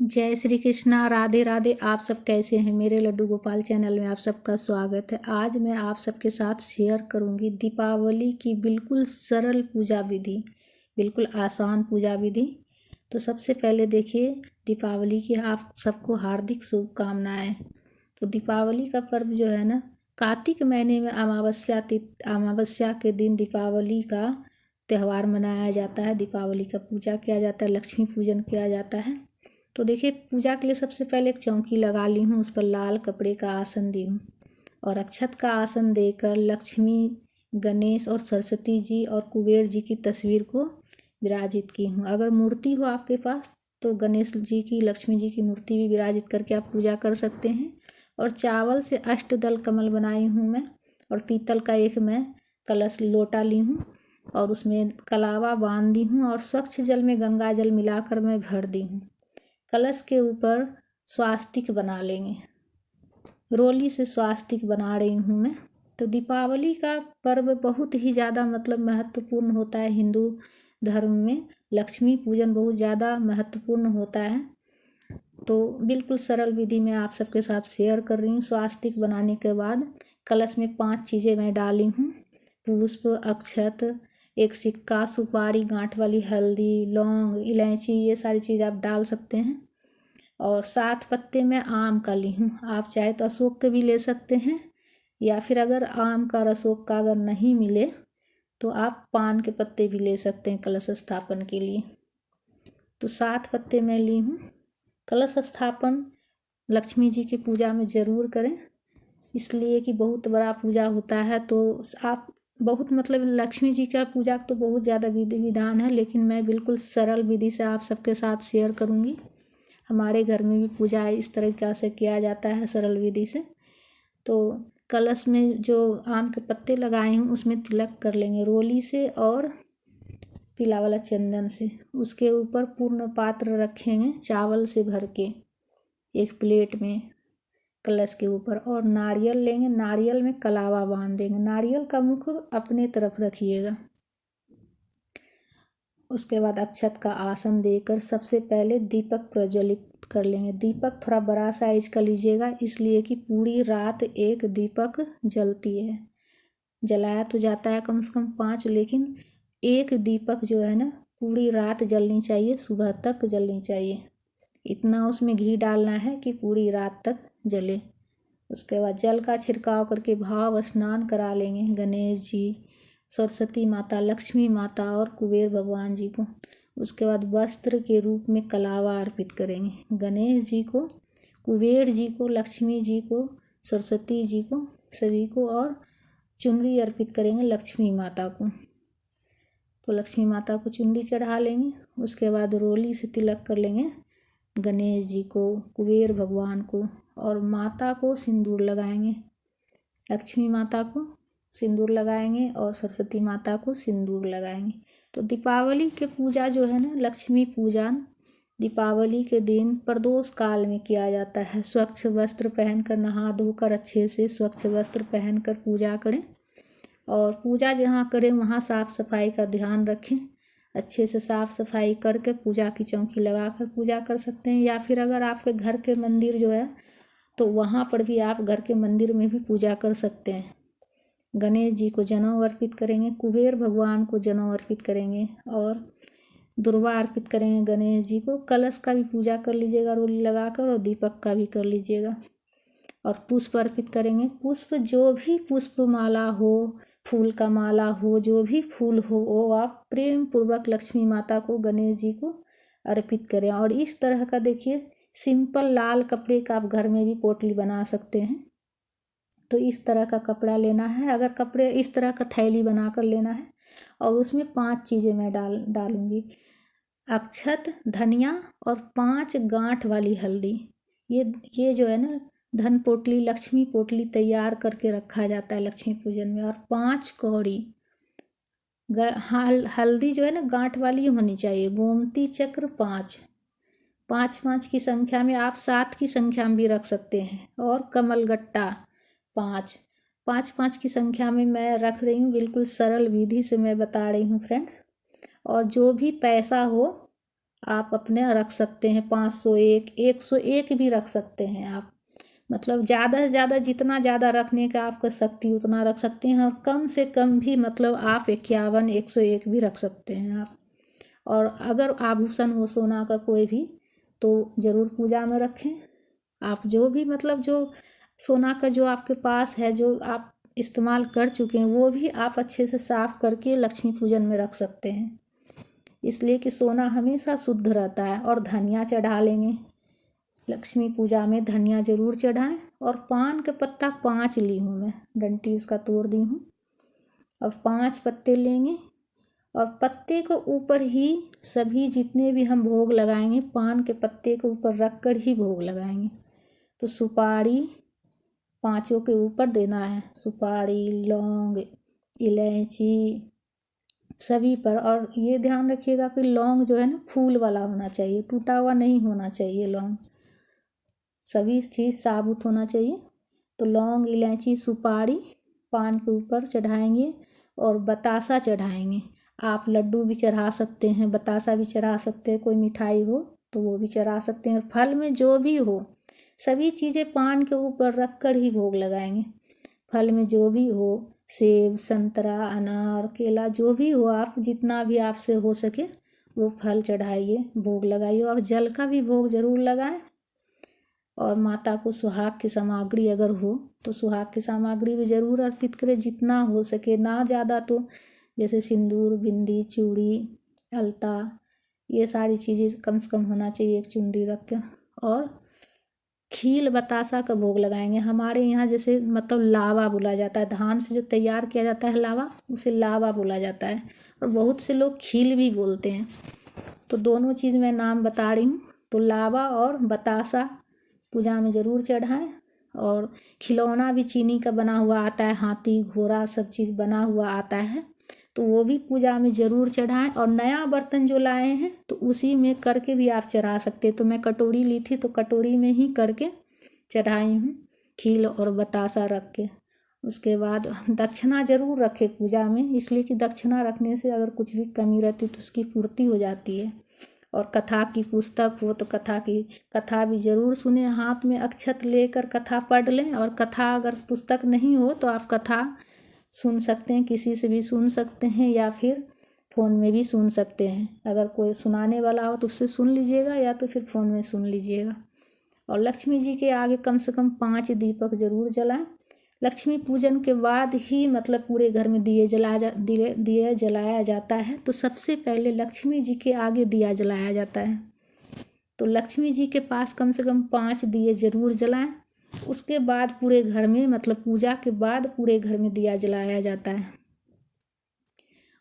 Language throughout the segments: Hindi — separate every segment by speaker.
Speaker 1: जय श्री कृष्णा, राधे राधे। आप सब कैसे हैं? मेरे लड्डू गोपाल चैनल में आप सबका स्वागत है। आज मैं आप सबके साथ शेयर करूंगी दीपावली की बिल्कुल सरल पूजा विधि, बिल्कुल आसान पूजा विधि। तो सबसे पहले देखिए, दीपावली की आप सबको हार्दिक शुभकामनाएं। तो दीपावली का पर्व जो है ना, कार्तिक महीने में अमावस्या के दिन दीपावली का त्यौहार मनाया जाता है। दीपावली का पूजा किया जाता है, लक्ष्मी पूजन किया जाता है। तो देखिए, पूजा के लिए सबसे पहले एक चौकी लगा ली हूँ, उस पर लाल कपड़े का आसन दी हूँ और अक्षत का आसन देकर लक्ष्मी, गणेश और सरस्वती जी और कुबेर जी की तस्वीर को विराजित की हूँ। अगर मूर्ति हो आपके पास तो गणेश जी की, लक्ष्मी जी की मूर्ति भी विराजित करके आप पूजा कर सकते हैं। और चावल से अष्टदल कमल बनाई हूँ मैं, और पीतल का एक मैं कलश लोटा ली हूँ और उसमें कलावा बांध दी हूँ और स्वच्छ जल में गंगा जल मिलाकर मैं भर दी हूँ। कलश के ऊपर स्वास्तिक बना लेंगे, रोली से स्वास्तिक बना रही हूँ मैं। तो दीपावली का पर्व बहुत ही ज़्यादा महत्वपूर्ण होता है हिंदू धर्म में। लक्ष्मी पूजन बहुत ज़्यादा महत्वपूर्ण होता है। तो बिल्कुल सरल विधि में आप सबके साथ शेयर कर रही हूँ। स्वास्तिक बनाने के बाद कलश में 5 चीज़ें मैं डाली हूँ: पुष्प, अक्षत, एक सिक्का, सुपारी, गांठ वाली हल्दी, लौंग, इलायची, ये सारी चीज़ आप डाल सकते हैं। और 7 पत्ते मैं आम का ली हूँ। आप चाहे तो अशोक के भी ले सकते हैं, या फिर अगर आम का और अशोक का अगर नहीं मिले तो आप पान के पत्ते भी ले सकते हैं कलश स्थापन के लिए। तो 7 पत्ते मैं ली हूँ। कलश स्थापन लक्ष्मी जी की पूजा में ज़रूर करें, इसलिए कि बहुत बड़ा पूजा होता है। तो आप लक्ष्मी जी का पूजा तो बहुत ज़्यादा विधि विधान है, लेकिन मैं बिल्कुल सरल विधि से आप सबके साथ शेयर करूँगी। हमारे घर में भी पूजा इस तरीक़ा से किया जाता है, सरल विधि से। तो कलश में जो आम के पत्ते लगाए हूँ उसमें तिलक कर लेंगे रोली से और पीला वाला चंदन से। उसके ऊपर पूर्ण पात्र रखेंगे चावल से भर के एक प्लेट में कलश के ऊपर, और नारियल लेंगे, नारियल में कलावा बांध देंगे। नारियल का मुख अपने तरफ रखिएगा। उसके बाद अक्षत का आसन देकर सबसे पहले दीपक प्रज्वलित कर लेंगे। दीपक थोड़ा बड़ा साइज का लीजिएगा, इसलिए कि पूरी रात एक दीपक जलती है। जलाया तो जाता है कम से कम 5, लेकिन एक दीपक जो है ना पूरी रात जलनी चाहिए, सुबह तक जलनी चाहिए। इतना उसमें घी डालना है कि पूरी रात तक जले। उसके बाद जल का छिड़काव करके भाव स्नान करा लेंगे गणेश जी, सरस्वती माता, लक्ष्मी माता और कुबेर भगवान जी को। उसके बाद वस्त्र के रूप में कलावा अर्पित करेंगे गणेश जी को, कुबेर जी को, लक्ष्मी जी को, सरस्वती जी को, सभी को। और चुनरी अर्पित करेंगे लक्ष्मी माता को। तो लक्ष्मी माता को चुनरी चढ़ा लेंगे। उसके बाद रोली से तिलक कर लेंगे गणेश जी को, कुबेर भगवान को, और माता को सिंदूर लगाएंगे। लक्ष्मी माता को सिंदूर लगाएंगे और सरस्वती माता को सिंदूर लगाएंगे। तो दीपावली के पूजा जो है ना, लक्ष्मी पूजन दीपावली के दिन प्रदोष काल में किया जाता है। स्वच्छ वस्त्र पहनकर, नहा धोकर अच्छे से स्वच्छ वस्त्र पहनकर पूजा करें, और पूजा जहाँ करें वहाँ साफ़ सफाई का ध्यान रखें। अच्छे से साफ़ सफाई करके पूजा की चौकी लगाकर पूजा कर सकते हैं, या फिर अगर आपके घर के मंदिर जो है तो वहाँ पर भी आप घर के मंदिर में भी पूजा कर सकते हैं। गणेश जी को जनेऊ अर्पित करेंगे, कुबेर भगवान को जनेऊ अर्पित करेंगे और दुर्वा अर्पित करेंगे गणेश जी को। कलश का भी पूजा कर लीजिएगा रोली लगाकर, और दीपक का भी कर लीजिएगा। और पुष्प अर्पित करेंगे। पुष्प जो भी पुष्प माला हो, फूल का माला हो, जो भी फूल हो वो आप प्रेम पूर्वक लक्ष्मी माता को, गणेश जी को अर्पित करें। और इस तरह का देखिए, सिंपल लाल कपड़े का आप घर में भी पोटली बना सकते हैं। तो इस तरह का कपड़ा लेना है, अगर कपड़े इस तरह का थैली बनाकर लेना है, और उसमें 5 चीज़ें मैं डालूंगी: अक्षत, धनिया और 5 गांठ वाली हल्दी। ये जो है ना धन पोटली, लक्ष्मी पोटली तैयार करके रखा जाता है लक्ष्मी पूजन में। और 5 कौड़ी हल्दी जो है ना गांठ वाली होनी चाहिए। गोमती चक्र 5, 5 की संख्या में, आप 7 की संख्या में भी रख सकते हैं। और कमलगट्टा 5, 5 की संख्या में मैं रख रही हूँ। बिल्कुल सरल विधि से मैं बता रही हूँ फ्रेंड्स। और जो भी पैसा हो आप अपने रख सकते हैं, 501, 101 भी रख सकते हैं आप। मतलब ज़्यादा से ज़्यादा जितना ज़्यादा रखने का आपका शक्ति उतना रख सकते हैं, और कम से कम भी मतलब आप 51, 101 भी रख सकते हैं आप। और अगर आभूषण हो सोना का कोई भी तो ज़रूर पूजा में रखें। आप जो भी मतलब जो सोना का जो आपके पास है, जो आप इस्तेमाल कर चुके हैं, वो भी आप अच्छे से साफ करके लक्ष्मी पूजन में रख सकते हैं, इसलिए कि सोना हमेशा शुद्ध रहता है। और धनिया चढ़ा लेंगे लक्ष्मी पूजा में, धनिया ज़रूर चढ़ाएं। और पान का पत्ता 5 ली हूँ मैं, डंटी उसका तोड़ दी हूँ। अब 5 पत्ते लेंगे और पत्ते को ऊपर ही सभी जितने भी हम भोग लगाएंगे पान के पत्ते के ऊपर रख कर ही भोग लगाएंगे। तो सुपारी 5 के ऊपर देना है, सुपारी, लौंग, इलायची सभी पर। और ये ध्यान रखिएगा कि लौंग जो है ना फूल वाला होना चाहिए, टूटा हुआ नहीं होना चाहिए लौंग, सभी चीज़ साबुत होना चाहिए। तो लौंग, इलायची, सुपारी पान के ऊपर चढ़ाएंगे और बतासा चढ़ाएंगे। आप लड्डू भी चढ़ा सकते हैं, बतासा भी चढ़ा सकते हैं, कोई मिठाई हो तो वो भी चढ़ा सकते हैं। फल में जो भी हो सभी चीज़ें पान के ऊपर रख कर ही भोग लगाएंगे। फल में जो भी हो, सेब, संतरा, अनार, केला, जो भी हो, आप जितना भी आपसे हो सके वो फल चढ़ाइए, भोग लगाइए। और जल का भी भोग ज़रूर लगाएं। और माता को सुहाग की सामग्री अगर हो तो सुहाग की सामग्री भी ज़रूर अर्पित करें, जितना हो सके, ना ज़्यादा तो जैसे सिंदूर, बिंदी, चूड़ी, अलता, ये सारी चीज़ें कम से कम होना चाहिए, एक चुंदी रख कर। और खील बतासा का भोग लगाएंगे। हमारे यहाँ जैसे मतलब लावा बोला जाता है, धान से जो तैयार किया जाता है लावा, उसे लावा बोला जाता है। और बहुत से लोग खील भी बोलते हैं, तो दोनों चीज़ मैं नाम बता रही हूँ। तो लावा और बतासा पूजा में ज़रूर चढ़ाएं। और खिलौना भी चीनी का बना हुआ आता है, हाथी, घोड़ा सब चीज़ बना हुआ आता है, तो वो भी पूजा में ज़रूर चढ़ाएं। और नया बर्तन जो लाए हैं तो उसी में करके भी आप चढ़ा सकते हैं। तो मैं कटोरी ली थी तो कटोरी में ही करके चढ़ाई हूँ खील और बतासा रख के। उसके बाद दक्षिणा ज़रूर रखें पूजा में, इसलिए कि दक्षिणा रखने से अगर कुछ भी कमी रहती तो उसकी पूर्ति हो जाती है। और कथा की पुस्तक हो तो कथा भी ज़रूर सुने, हाथ में अक्षत लेकर कथा पढ़ लें। और कथा अगर पुस्तक नहीं हो तो आप कथा सुन सकते हैं, किसी से भी सुन सकते हैं या फिर फ़ोन में भी सुन सकते हैं। अगर कोई सुनाने वाला हो तो उससे सुन लीजिएगा या तो फिर फ़ोन में सुन लीजिएगा। और लक्ष्मी जी के आगे कम से कम 5 दीपक ज़रूर जलाएं। लक्ष्मी पूजन के बाद ही मतलब पूरे घर में दिए जलाया जाता है। तो सबसे पहले लक्ष्मी जी के आगे दिया जलाया जाता है। तो लक्ष्मी जी के पास कम से कम 5 दिए ज़रूर जलाएं। उसके बाद पूरे घर में मतलब पूजा के बाद पूरे घर में दिया जलाया जाता है।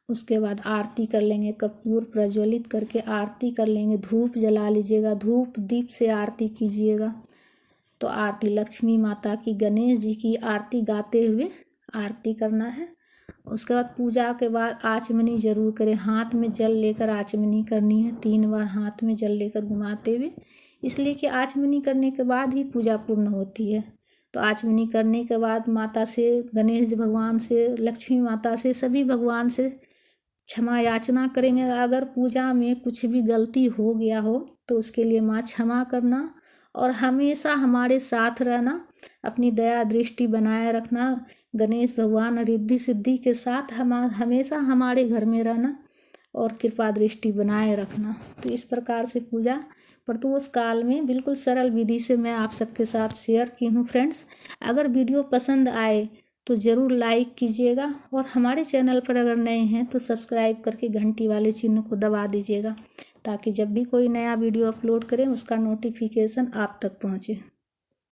Speaker 1: उसके बाद आरती कर लेंगे, कपूर प्रज्वलित करके आरती कर लेंगे, धूप जला लीजिएगा, धूप दीप से आरती कीजिएगा। तो आरती लक्ष्मी माता की, गणेश जी की आरती गाते हुए आरती करना है। उसके बाद पूजा के बाद आचमनी ज़रूर करें, हाथ में जल लेकर आचमनी करनी है, 3 बार हाथ में जल लेकर घुमाते हुए, इसलिए कि आचमनी करने के बाद ही पूजा पूर्ण होती है। तो आचमनी करने के बाद माता से, गणेश भगवान से, लक्ष्मी माता से, सभी भगवान से क्षमा याचना करेंगे। अगर पूजा में कुछ भी गलती हो गया हो तो उसके लिए माँ क्षमा करना और हमेशा हमारे साथ रहना, अपनी दया दृष्टि बनाए रखना। गणेश भगवान रिद्धि सिद्धि के साथ हमेशा हमारे घर में रहना और कृपा दृष्टि बनाए रखना। तो इस प्रकार से पूजा प्रदोष काल में बिल्कुल सरल विधि से मैं आप सबके साथ शेयर की हूँ फ्रेंड्स। अगर वीडियो पसंद आए तो ज़रूर लाइक कीजिएगा और हमारे चैनल पर अगर नए हैं तो सब्सक्राइब करके घंटी वाले चिन्ह को दबा दीजिएगा, ताकि जब भी कोई नया वीडियो अपलोड करें उसका नोटिफिकेशन आप तक पहुँचे।